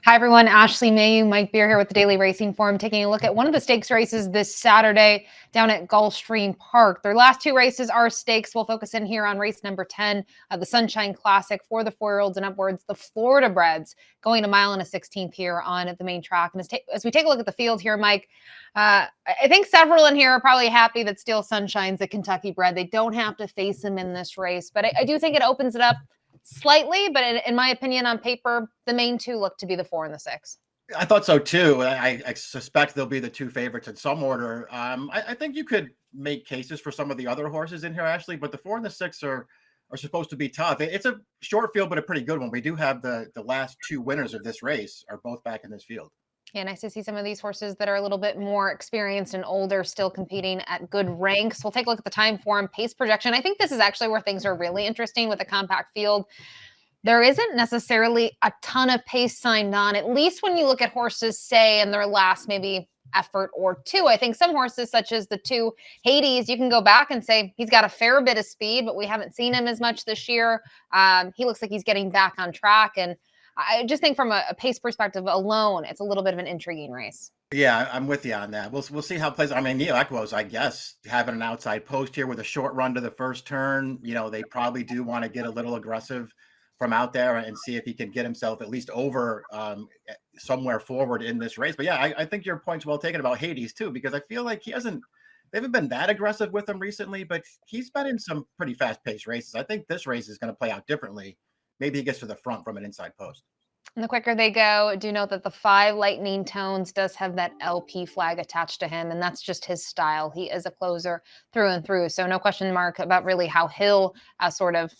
Hi, everyone. Ashley Mailloux, Mike Beer here with the Daily Racing Forum, taking a look at one of the stakes races this Saturday down at Gulfstream Park. Their last two races are stakes. We'll focus in here on race number 10, the Sunshine Classic for the 4-year-olds and upwards, the Florida breds, going a mile and a 16th here on the main track. And as we take a look at the field here, Mike, I think several in here are probably happy that Steel Sunshine's a Kentucky bred. They don't have to face him in this race, but I do think it opens it up slightly, but in my opinion, on paper, the main two look to be the 4 and the 6. I thought so too. I suspect they'll be the two favorites in some order. I think you could make cases for some of the other horses in here, Ashley, but the 4 and the 6 are supposed to be tough. It's a short field, but a pretty good one. We do have the last two winners of this race are both back in this field. Yeah, nice to see some of these horses that are a little bit more experienced and older still competing at good ranks. We'll take a look at the time form, pace projection. I think this is actually where things are really interesting with a compact field. There isn't necessarily a ton of pace signed on, at least when you look at horses, say, in their last maybe effort or two. I think some horses, such as the two Hades, you can go back and say he's got a fair bit of speed, but we haven't seen him as much this year. He looks like he's getting back on track. And I just think from a pace perspective alone, it's a little bit of an intriguing race. Yeah, I'm with you on that. We'll see how it plays. I mean, Neil Equos, I guess, having an outside post here with a short run to the first turn. They probably do want to get a little aggressive from out there and see if he can get himself at least over somewhere forward in this race. But yeah, I think your point's well taken about Hades too, because I feel like they haven't been that aggressive with him recently, but he's been in some pretty fast paced races. I think this race is going to play out differently. Maybe he gets to the front from an inside post. And the quicker they go, do note that the 5 Lightning Tones does have that LP flag attached to him, and that's just his style. He is a closer through and through, so no question mark about really how he'll sort of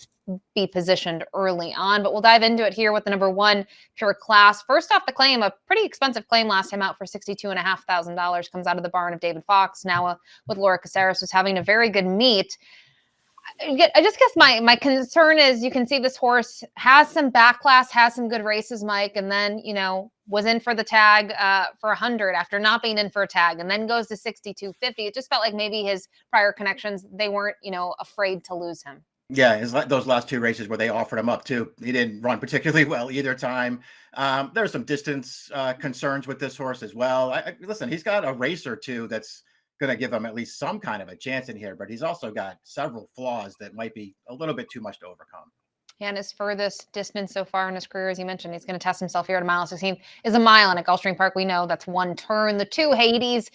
be positioned early on. But we'll dive into it here with the number 1 Pure Class. First off the claim, a pretty expensive claim last time out for $62,500. Comes out of the barn of David Fox. Now with Laura Caceres, was having a very good meet. I just guess my concern is you can see this horse has some back class, has some good races, Mike, and then, was in for the tag for 100 after not being in for a tag, and then goes to 62.50. It just felt like maybe his prior connections, they weren't, afraid to lose him. Yeah, those last two races where they offered him up too. He didn't run particularly well either time. There's some distance concerns with this horse as well. Listen, he's got a race or two that's going to give him at least some kind of a chance in here, but he's also got several flaws that might be a little bit too much to overcome. Yeah, and his furthest distance so far in his career, as you mentioned, he's going to test himself here at a mile 16, is a mile. And at Gulfstream Park, we know that's one turn. The 2 Hades,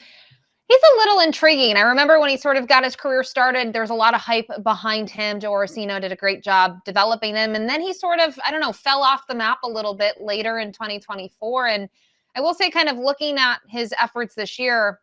he's a little intriguing. I remember when he sort of got his career started, there was a lot of hype behind him. Joe Orsino did a great job developing him. And then he sort of, fell off the map a little bit later in 2024. And I will say, kind of looking at his efforts this year,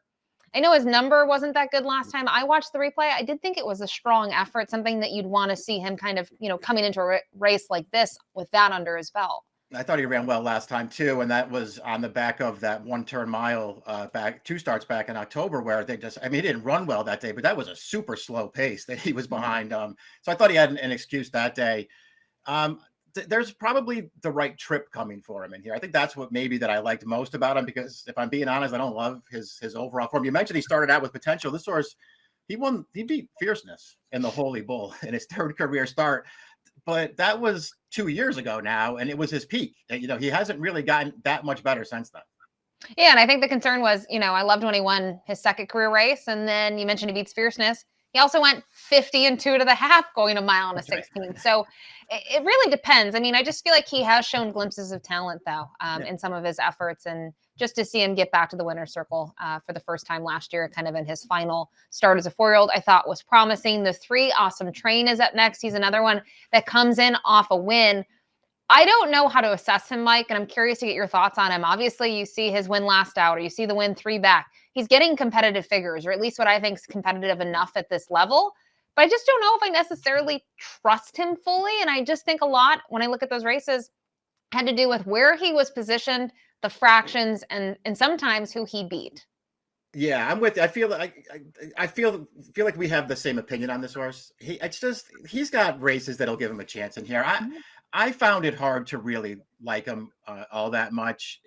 I know his number wasn't that good last time. I watched the replay. I did think it was a strong effort, something that you'd want to see him kind of, coming into a race like this with that under his belt. I thought he ran well last time too, and that was on the back of that 1-turn mile back 2 starts back in October where he didn't run well that day, but that was a super slow pace that he was behind. So I thought he had an excuse that day. There's probably the right trip coming for him in here. I think that's what maybe that I liked most about him, because if I'm being honest, I don't love his overall form. You mentioned he started out with potential. This horse, he beat Fierceness in the Holy Bull in his 3rd career start, but that was 2 years ago now, and it was his peak. He hasn't really gotten that much better since then. Yeah, and I think the concern was, I loved when he won his 2nd career race, and then you mentioned he beats Fierceness. He also went 50 and 2 to the half going a mile and a 16. Right. So it really depends. I mean, I just feel like he has shown glimpses of talent, though, in some of his efforts. And just to see him get back to the winner's circle for the first time last year, kind of in his final start as a 4-year-old, I thought was promising. The 3 Awesome Train is up next. He's another one that comes in off a win. I don't know how to assess him, Mike, and I'm curious to get your thoughts on him. Obviously, you see his win last out, or you see the win 3 back. He's getting competitive figures, or at least what I think is competitive enough at this level. But I just don't know if I necessarily trust him fully. And I just think a lot, when I look at those races, had to do with where he was positioned, the fractions, and sometimes who he beat. Yeah, I'm with you. I feel like we have the same opinion on this horse. He's got races that'll give him a chance in here. I found it hard to really like him all that much.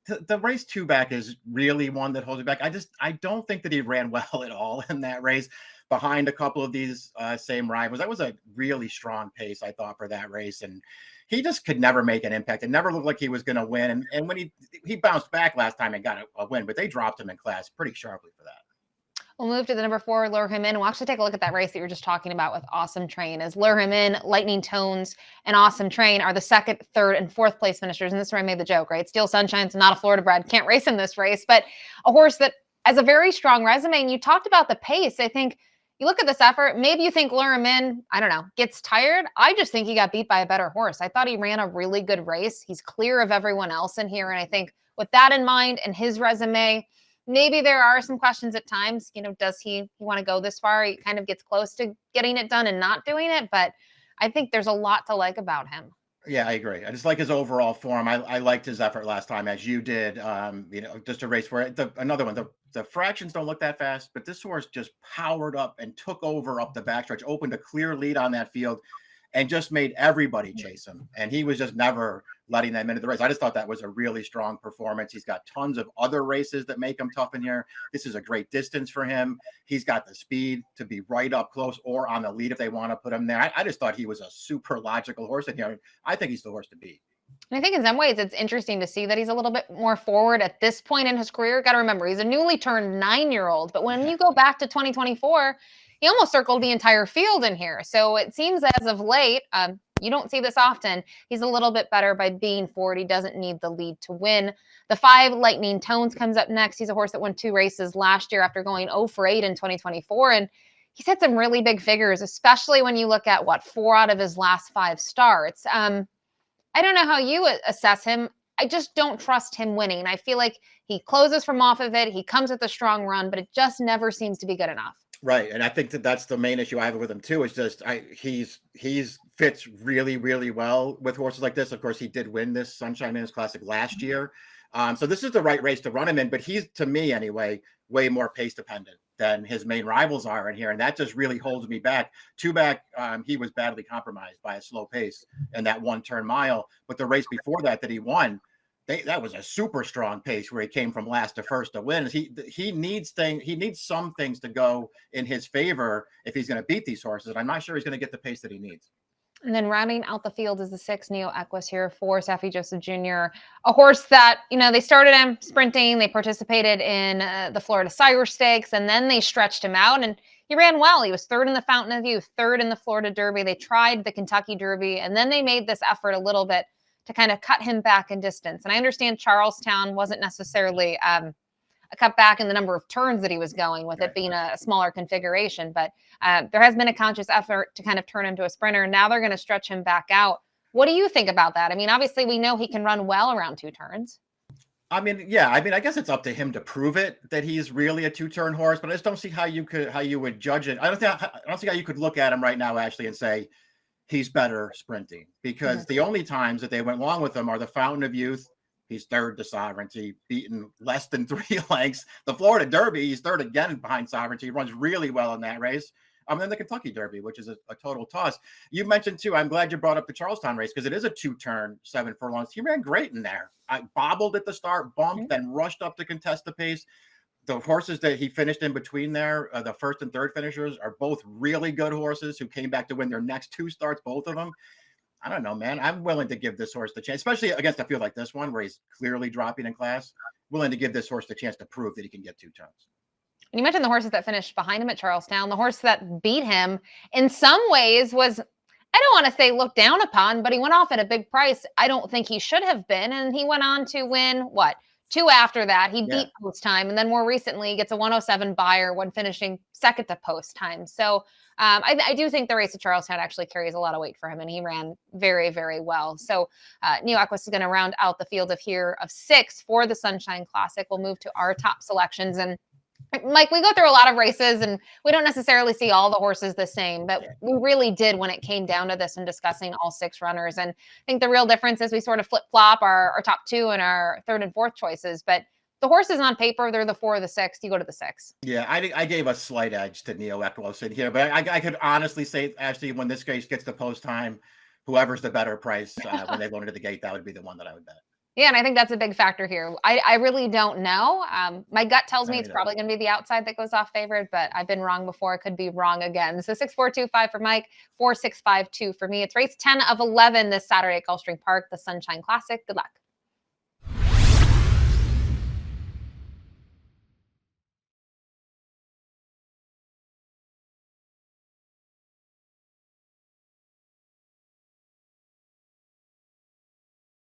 The race 2 back is really one that holds me back. I don't think that he ran well at all in that race. behind a couple of these same rivals. That was a really strong pace, I thought, for that race. And he just could never make an impact. It never looked like he was going to win. And when he bounced back last time and got a win, but they dropped him in class pretty sharply for that. We'll move to the number 4, Lure Him In. We'll actually take a look at that race that you were just talking about with Awesome Train. As Lure Him In, Lightning Tones, and Awesome Train are the 2nd, 3rd, and 4th place finishers. And this is where I made the joke, right? Steel Sunshine's not a Florida bred. Can't race in this race. But a horse that has a very strong resume. And you talked about the pace. I think you look at this effort, maybe you think Lure Him In, I don't know, gets tired. I just think he got beat by a better horse. I thought he ran a really good race. He's clear of everyone else in here. And I think with that in mind and his resume, maybe there are some questions at times. Does he want to go this far? He kind of gets close to getting it done and not doing it. But I think there's a lot to like about him. Yeah, I agree. I just like his overall form. I liked his effort last time, as you did. Just a race where another one, the fractions don't look that fast, but this horse just powered up and took over up the backstretch, opened a clear lead on that field, and just made everybody chase him. And he was just never letting them into the race. I just thought that was a really strong performance. He's got tons of other races that make him tough in here. This is a great distance for him. He's got the speed to be right up close or on the lead if they want to put him there. I just thought he was a super logical horse in here. I think he's the horse to beat. And I think in some ways it's interesting to see that he's a little bit more forward at this point in his career. Got to remember, he's a newly turned 9-year-old. But when you go back to 2024, he almost circled the entire field in here. So it seems as of late, you don't see this often. He's a little bit better by being forward. He doesn't need the lead to win. The 5, Lightning Tones, comes up next. He's a horse that won 2 races last year after going 0 for 8 in 2024. And he's had some really big figures, especially when you look at 4 out of his last 5 starts. I don't know how you assess him. I just don't trust him winning. I feel like he closes from off of it. He comes with a strong run, but it just never seems to be good enough. Right. And I think that's the main issue I have with him too. Is just he's fits really, really well with horses like this. Of course, he did win this Sunshine Minutes Classic last year. So this is the right race to run him in, but he's, to me anyway, way more pace dependent than his main rivals are in here. And that just really holds me back. He was badly compromised by a slow pace in that 1-turn mile. But the race before that he won, that was a super strong pace where he came from last to first to win. He needs some things to go in his favor if he's going to beat these horses. And I'm not sure he's going to get the pace that he needs. And then rounding out the field is the 6, Neo Equus here for Saffie Joseph Jr., a horse that, they started him sprinting. They participated in the Florida Sire Stakes, and then they stretched him out, and he ran well. He was 3rd in the Fountain of Youth, 3rd in the Florida Derby. They tried the Kentucky Derby, and then they made this effort a little bit to kind of cut him back in distance. And I understand Charlestown wasn't necessarily a cut back in the number of turns that he was going with, it being a smaller configuration. But there has been a conscious effort to kind of turn him to a sprinter. Now they're going to stretch him back out. What do you think about that? I mean, obviously we know he can run well around 2 turns. I guess it's up to him to prove it that he's really a 2-turn horse, but I just don't see how you would judge it. I don't see how you could look at him right now, Ashley, and say he's better sprinting, because the only times that they went long with him are the Fountain of Youth. He's 3rd to Sovereignty, beaten less than 3 lengths. The Florida Derby, he's 3rd again behind Sovereignty. He runs really well in that race. And then the Kentucky Derby, which is a total toss. You mentioned too, I'm glad you brought up the Charlestown race, because it is a 2-turn, 7 furlongs. He ran great in there. I bobbled at the start, bumped, then rushed up to contest the pace. The horses that he finished in between there, the 1st and 3rd finishers, are both really good horses who came back to win their next 2 starts, both of them. I don't know, man. I'm willing to give this horse the chance, especially against a field like this one where he's clearly dropping in class. Willing to give this horse the chance to prove that he can get 2 turns. And you mentioned the horses that finished behind him at Charlestown. The horse that beat him in some ways was, I don't want to say looked down upon, but he went off at a big price. I don't think he should have been. And he went on to win 2 after that. He beat post time. And then more recently gets a 107 buyer when finishing 2nd to post time. So I do think the race at Charlestown actually carries a lot of weight for him, and he ran very, very well. So Neo Equus is going to round out the field of 6 for the Sunshine Classic. We'll move to our top selections. And Mike, we go through a lot of races and we don't necessarily see all the horses the same, but we really did when it came down to this and discussing all 6 runners. And I think the real difference is we sort of flip-flop our top 2 and our 3rd and 4th choices. But the horses on paper, they're the 4 or the 6. You go to the 6. Yeah, I gave a slight edge to Neo Equus in here, but I could honestly say, actually, when this race gets to post time, whoever's the better price when they load into the gate, that would be the one that I would bet. Yeah, and I think that's a big factor here. I really don't know. My gut tells me I it's know. probably going to be the outside that goes off favored, but I've been wrong before. I could be wrong again. So 6425 for Mike, 4652 for me. It's race 10 of 11 this Saturday at Gulfstream Park, the Sunshine Classic. Good luck.